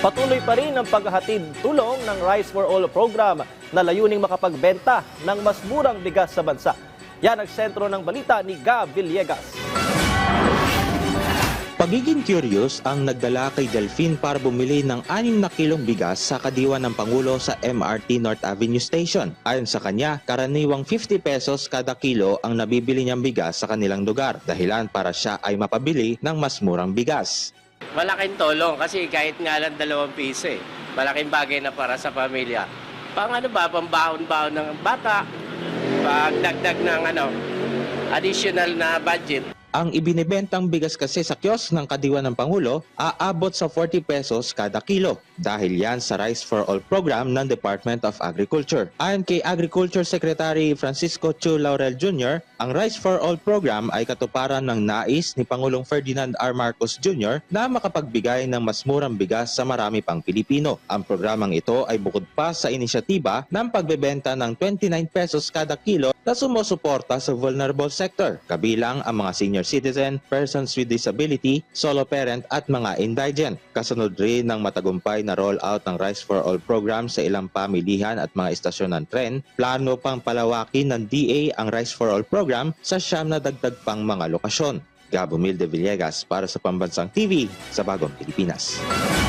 Patuloy pa rin ang paghahatid tulong ng Rice for All program na layuning makapagbenta ng mas murang bigas sa bansa. Yan ang sentro ng balita ni Gab Villegas. Pagiging curious ang nagdala kay Delphine para bumili ng 6 na kilong bigas sa kadiwa ng Pangulo sa MRT North Avenue Station. Ayon sa kanya, karaniwang 50 pesos kada kilo ang nabibili niyang bigas sa kanilang lugar, dahilan para siya ay mapabili ng mas murang bigas. Malaking tulong kasi kahit nga lang 2 piso eh. Malaking bagay na para sa pamilya. Pambahon-bahon ng bata, pagdagdag ng additional na budget. Ang ibinibentang bigas kasi sa kiosk ng kadiwa ng Pangulo aabot sa 40 pesos kada kilo dahil yan sa Rice for All program ng Department of Agriculture. Ayon kay Agriculture Secretary Francisco Chu Laurel Jr., ang Rice for All program ay katuparan ng nais ni Pangulong Ferdinand R. Marcos Jr. na makapagbigay ng mas murang bigas sa marami pang Pilipino. Ang programang ito ay bukod pa sa inisyatiba ng pagbebenta ng 29 pesos kada kilo na sumusuporta sa vulnerable sector, kabilang ang mga senior citizen, persons with disability, solo parent at mga indigent. Kasunod rin ng matagumpay na rollout ng Rice for All program sa ilang pamilihan at mga istasyon ng tren, plano pang palawakin ng DA ang Rice for All program sa 9 na dagdag pang mga lokasyon. Gab Humilde Villegas para sa Pambansang TV sa Bagong Pilipinas.